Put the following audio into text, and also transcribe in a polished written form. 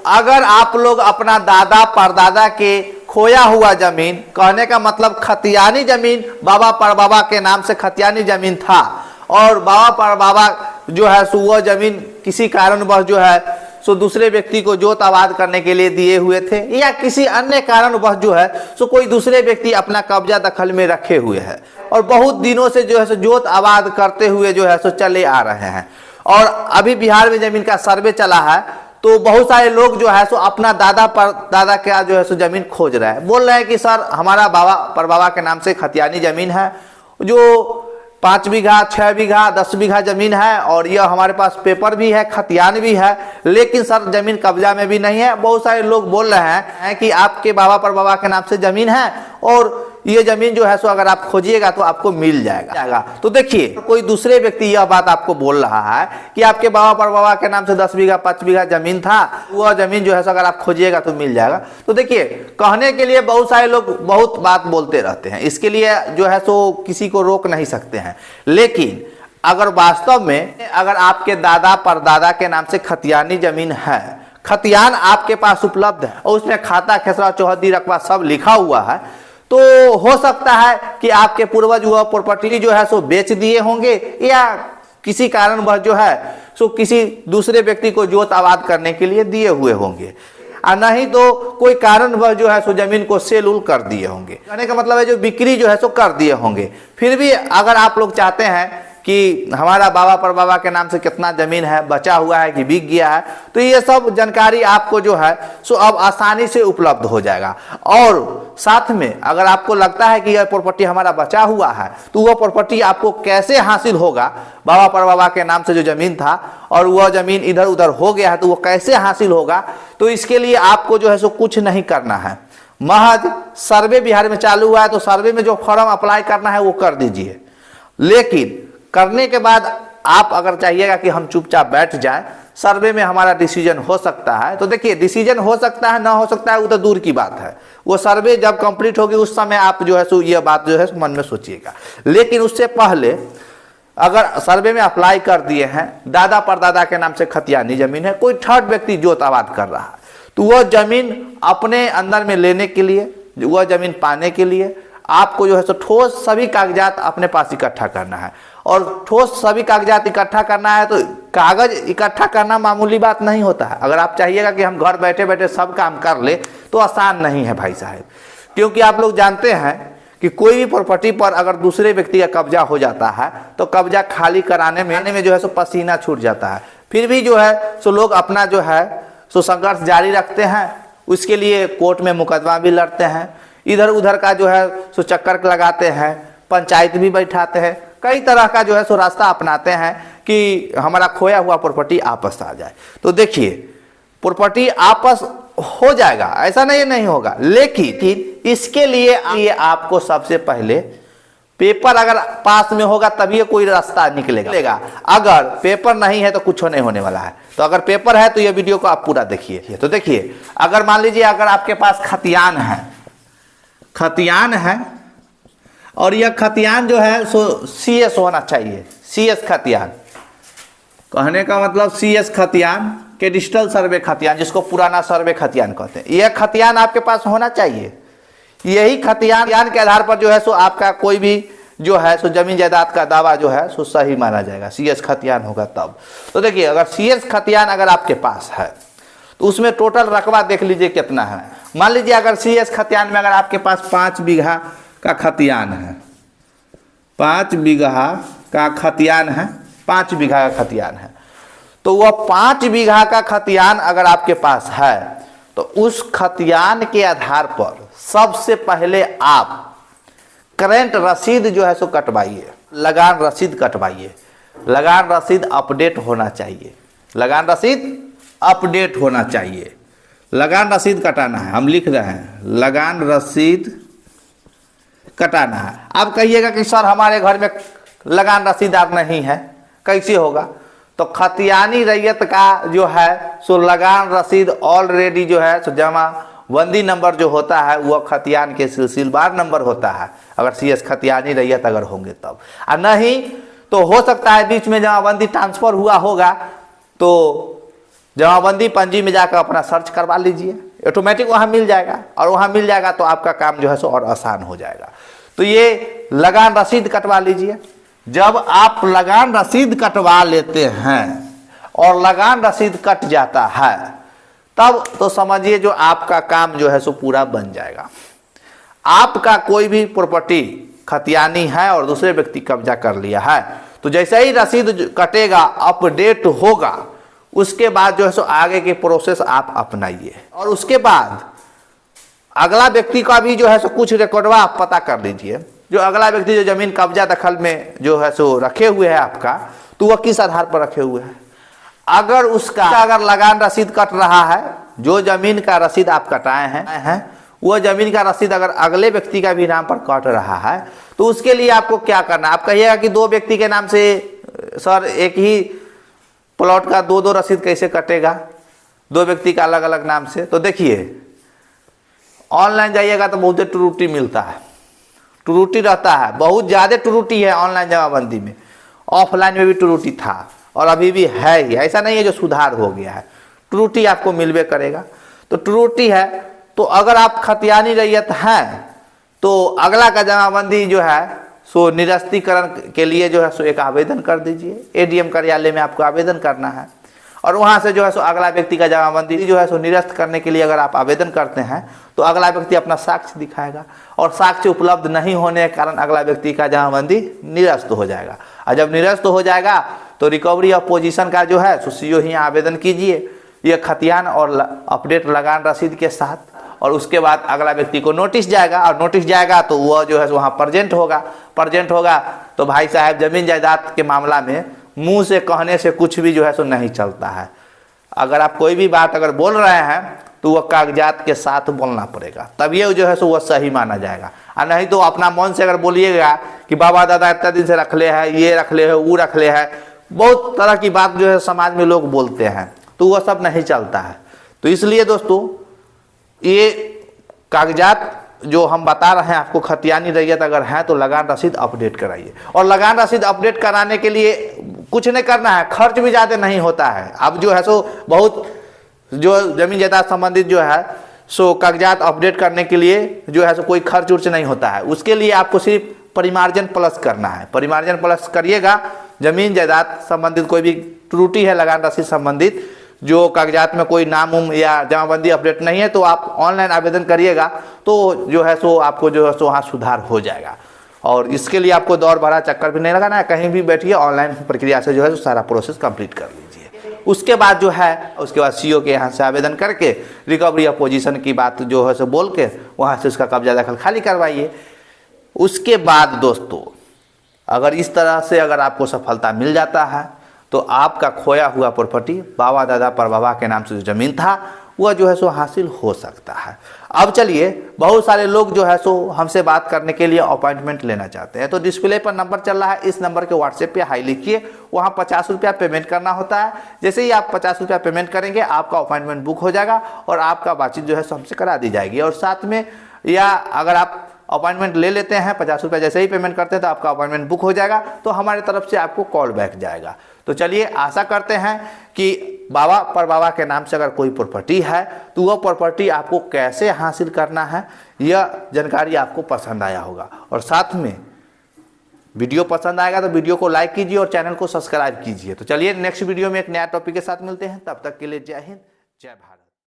अगर आप लोग अपना दादा परदादा के खोया हुआ जमीन, कहने का मतलब खतियानी जमीन, बाबा परबाबा के नाम से खतियानी जमीन था और बाबा परबाबा जो है सो वह जमीन किसी कारणवश जो है सो दूसरे व्यक्ति को जोत आबाद करने के लिए दिए हुए थे, या किसी अन्य कारणवश जो है सो कोई दूसरे व्यक्ति अपना कब्जा दखल में रखे हुए है और बहुत दिनों से जो है सो जोत आबाद करते हुए जो है सो चले आ रहे हैं, और अभी बिहार में जमीन का सर्वे चला है तो बहुत सारे लोग जो है सो अपना दादा परदादा का जो है सो जमीन खोज रहे हैं, बोल रहे हैं कि सर हमारा बाबा परबाबा के नाम से खतियानी जमीन है जो 5 बीघा 6 बीघा 10 बीघा जमीन है और यह हमारे पास पेपर भी है, खतियान भी है, लेकिन सर जमीन कब्जा में भी नहीं है। बहुत सारे लोग बोल रहे हैं कि आपके बाबा परबाबा के नाम से जमीन है और ये जमीन जो है सो अगर आप खोजिएगा तो आपको मिल जाएगा। तो देखिए कोई दूसरे व्यक्ति यह बात आपको बोल रहा है कि आपके बाबा परबाबा के नाम से 10 बीघा 5 बीघा जमीन था, वह जमीन जो है सो अगर आप खोजिएगा तो मिल जाएगा। तो देखिए कहने के लिए बहुत सारे लोग बहुत बात बोलते रहते हैं, इसके लिए जो है सो किसी को रोक नहीं सकते हैं, लेकिन अगर वास्तव में अगर आपके दादा परदादा के नाम से खतियानी जमीन है, खतियान आपके पास उपलब्ध है और उसमें खाता खेसरा चौहद्दी रकबा सब लिखा हुआ है, तो हो सकता है कि आपके पूर्वज वह प्रॉपर्टी जो है सो बेच दिए होंगे या किसी कारणवश जो है सो किसी दूसरे व्यक्ति को जोत आबाद करने के लिए दिए हुए होंगे, और नहीं तो कोई कारणवश जो है सो जमीन को सेल उल कर दिए होंगे। कहने का मतलब है जो बिक्री जो है सो कर दिए होंगे। फिर भी अगर आप लोग चाहते हैं कि हमारा बाबा परबाबा के नाम से कितना जमीन है, बचा हुआ है कि बिक गया है, तो ये सब जानकारी आपको जो है सो अब आसानी से उपलब्ध हो जाएगा। और साथ में अगर आपको लगता है कि यह प्रॉपर्टी हमारा बचा हुआ है तो वह प्रॉपर्टी आपको कैसे हासिल होगा, बाबा परबाबा के नाम से जो जमीन था और वह जमीन इधर उधर हो गया है तो वह कैसे हासिल होगा, तो इसके लिए आपको जो है सो कुछ नहीं करना है, महज सर्वे बिहार में चालू हुआ है तो सर्वे में जो फॉर्म अप्लाई करना है वो कर दीजिए। लेकिन करने के बाद आप अगर चाहिएगा कि हम चुपचाप बैठ जाएं, सर्वे में हमारा डिसीजन हो सकता है, तो देखिए डिसीजन हो सकता है ना हो सकता है वो तो दूर की बात है, वो सर्वे जब कंप्लीट होगी उस समय आप जो है सो ये बात जो है मन में सोचिएगा। लेकिन उससे पहले अगर सर्वे में अप्लाई कर दिए हैं, दादा परदादा के नाम से खतियानी जमीन है, कोई थर्ड व्यक्ति जोत आबाद कर रहा है, तो वह जमीन अपने अंदर में लेने के लिए, वह जमीन पाने के लिए आपको जो है सो ठोस सभी कागजात अपने पास इकट्ठा करना है। और ठोस सभी कागजात इकट्ठा करना है तो कागज इकट्ठा करना मामूली बात नहीं होता है। अगर आप चाहिएगा कि हम घर बैठे बैठे सब काम कर ले तो आसान नहीं है भाई साहब, क्योंकि आप लोग जानते हैं कि कोई भी प्रॉपर्टी पर अगर दूसरे व्यक्ति का कब्जा हो जाता है तो कब्जा खाली कराने में जो है सो पसीना छूट जाता है। फिर भी जो है सो लोग अपना जो है सो संघर्ष जारी रखते हैं, उसके लिए कोर्ट में मुकदमा भी लड़ते हैं, इधर उधर का जो है सो चक्कर लगाते हैं, पंचायत भी बैठाते हैं, कई तरह का जो है सो रास्ता अपनाते हैं कि हमारा खोया हुआ प्रॉपर्टी आपस आ जाए। तो देखिए प्रॉपर्टी आपस हो जाएगा, ऐसा नहीं होगा, लेकिन इसके लिए आपको सबसे पहले पेपर अगर पास में होगा तभी कोई रास्ता निकलेगा। अगर पेपर नहीं है तो कुछ नहीं होने वाला है। तो अगर पेपर है तो ये वीडियो को आप पूरा देखिए। तो देखिए अगर मान लीजिए अगर आपके पास खतियान है और यह खतियान जो है सो CS होना चाहिए, CS खतियान, कहने का मतलब CS खतियान के डिजिटल सर्वे खतियान, जिसको पुराना सर्वे खतियान कहते हैं, यह खतियान आपके पास होना चाहिए। यही खतियान के आधार पर जो है सो आपका कोई भी जो है सो जमीन जायदाद का दावा जो है सो सही माना जाएगा, CS खतियान होगा तब। तो देखिए अगर CS खतियान अगर आपके पास है तो उसमें टोटल रकबा देख लीजिए कितना है। मान लीजिए अगर CS खतियान में अगर आपके पास 5 बीघा का खतियान है, 5 बीघा का खतियान है, 5 बीघा का खतियान है, तो वह 5 बीघा का खतियान अगर आपके पास है तो उस खतियान के आधार पर सबसे पहले आप करेंट रसीद जो है सो कटवाइए, लगान रसीद कटवाइए। लगान रसीद अपडेट होना चाहिए, लगान रसीद अपडेट होना चाहिए। लगान रसीद कटाना है, हम लिख रहे हैं लगान रसीद कटाना है। आप कहिएगा कि सर हमारे घर में लगान रसीदार नहीं है, कैसे होगा? तो खतियानी रैयत का जो है सो लगान रसीद ऑलरेडी जो है सो जमा बंदी नंबर जो होता है वह खतियान के सिलसिलेवार नंबर होता है, अगर CS खतियानी रैयत अगर होंगे तब। और नहीं तो हो सकता है बीच में जमाबंदी ट्रांसफर हुआ होगा तो जमाबंदी पंजी में जाकर अपना सर्च करवा लीजिए, ऑटोमेटिक वहाँ मिल जाएगा, और वहाँ मिल जाएगा तो आपका काम जो है सो और आसान हो जाएगा। तो ये लगान रसीद कटवा लीजिए। जब आप लगान रसीद कटवा लेते हैं और लगान रसीद कट जाता है, तब तो समझिए जो आपका काम जो है सो पूरा बन जाएगा। आपका कोई भी प्रॉपर्टी खतियानी है और दूसरे व्यक्ति कब्जा कर लिया है, तो जैसे ही रसीद कटेगा, अपडेट होगा, उसके बाद जो है सो आगे के प्रोसेस आप अपनाइए। और उसके बाद अगला व्यक्ति का भी जो है सो कुछ रिकॉर्डवा आप पता कर लीजिए। जो अगला व्यक्ति जो जमीन कब्जा दखल में जो है सो रखे हुए है आपका, तो वह किस आधार पर रखे हुए हैं। अगर लगान रसीद कट रहा है, जो जमीन का रसीद आप कटाए हैं वह जमीन का रसीद अगर अगले व्यक्ति का भी नाम पर कट रहा है, तो उसके लिए आपको क्या करना है। आप कहिएगा कि दो व्यक्ति के नाम से सर एक ही प्लॉट का दो रसीद कैसे कटेगा, दो व्यक्ति का अलग अलग नाम से। तो देखिए, ऑनलाइन जाइएगा तो बहुत त्रुटि मिलता है, त्रुटि रहता है, बहुत ज़्यादा त्रुटि है ऑनलाइन जमाबंदी में। ऑफलाइन में भी त्रुटि था और अभी भी है ही, ऐसा नहीं है जो सुधार हो गया है, त्रुटि आपको मिलवे करेगा। तो त्रुटि है, तो अगर आप खतियानी रैयत हैं तो अगला का जमाबंदी जो है सो निरस्तीकरण के लिए जो है सो एक आवेदन कर दीजिए। एडीएम कार्यालय में आपको आवेदन करना है, और वहाँ से जो है सो अगला व्यक्ति का जमाबंदी जो है सो निरस्त करने के लिए अगर आप आवेदन करते हैं, तो अगला व्यक्ति अपना साक्ष्य दिखाएगा, और साक्ष्य उपलब्ध नहीं होने के कारण अगला व्यक्ति का जमाबंदी निरस्त हो जाएगा। और जब निरस्त हो जाएगा तो रिकवरी ऑफ पोजीशन का जो है सो सीओ ही आवेदन कीजिए, ये खतियान और अपडेट लगान रसीद के साथ, और उसके बाद अगला व्यक्ति को नोटिस जाएगा, और नोटिस जाएगा तो वह जो है वहाँ प्रेजेंट होगा। तो भाई साहब, जमीन जायदाद के मामला में मुंह से कहने से कुछ भी जो है सो नहीं चलता है। अगर आप कोई भी बात अगर बोल रहे हैं तो वह कागजात के साथ बोलना पड़ेगा, तब ये जो है सो वह सही माना जाएगा। और नहीं तो अपना मन से अगर बोलिएगा कि बाबा दादा इतना दिन से रख ले है, ये रख ले है, वो रख ले है, बहुत तरह की बात जो है समाज में लोग बोलते हैं, तो वह सब नहीं चलता है। तो इसलिए दोस्तों, ये कागजात जो हम बता रहे हैं आपको, खतियानी रैयत अगर है तो लगान रसीद अपडेट कराइए। और लगान रसीद अपडेट कराने के लिए कुछ नहीं करना है, खर्च भी ज़्यादा नहीं होता है। अब जो है सो बहुत जो जमीन जायदाद संबंधित जो है सो कागजात अपडेट करने के लिए जो है सो कोई खर्च उर्च नहीं होता है। उसके लिए आपको सिर्फ परिमार्जन प्लस करना है। परिमार्जन प्लस करिएगा, जमीन जायदाद संबंधित कोई भी त्रुटि है लगान रसीद संबंधित, जो कागजात में कोई नाम या जमाबंदी अपडेट नहीं है, तो आप ऑनलाइन आवेदन करिएगा, तो जो है सो आपको जो है सो वहाँ सुधार हो जाएगा। और इसके लिए आपको दौड़ भरा चक्कर भी नहीं लगाना है, कहीं भी बैठिए, ऑनलाइन प्रक्रिया से जो है सारा प्रोसेस कंप्लीट कर लीजिए। उसके बाद जो है, उसके बाद सीओ के यहाँ से आवेदन करके रिकवरी ऑफ पोजीशन की बात जो है सो बोल के वहाँ से उसका कब्जा दखल खाली करवाइए। उसके बाद दोस्तों, अगर इस तरह से अगर आपको सफलता मिल जाता है, तो आपका खोया हुआ प्रॉपर्टी बाबा दादा परबाबा के नाम से जो ज़मीन था वह जो है सो हासिल हो सकता है। अब चलिए, बहुत सारे लोग जो है सो हमसे बात करने के लिए अपॉइंटमेंट लेना चाहते हैं, तो डिस्प्ले पर नंबर चल रहा है, इस नंबर के व्हाट्सएप पे हाई लिखिए, वहाँ 50 रुपया पेमेंट करना होता है। जैसे ही आप 50 रुपया पेमेंट करेंगे, आपका अपॉइंटमेंट बुक हो जाएगा और आपका बातचीत जो है सो हमसे करा दी जाएगी। और साथ में, या अगर आप अपॉइंटमेंट ले लेते हैं, 50 रुपया जैसे ही पेमेंट करते हैं तो आपका अपॉइंटमेंट बुक हो जाएगा, तो हमारे तरफ से आपको कॉल बैक जाएगा। तो चलिए, आशा करते हैं कि बाबा परबाबा के नाम से अगर कोई प्रॉपर्टी है तो वह प्रॉपर्टी आपको कैसे हासिल करना है, यह जानकारी आपको पसंद आया होगा। और साथ में वीडियो पसंद आएगा तो वीडियो को लाइक कीजिए और चैनल को सब्सक्राइब कीजिए। तो चलिए, नेक्स्ट वीडियो में एक नया टॉपिक के साथ मिलते हैं, तब तक के लिए जय हिंद, जय भारत।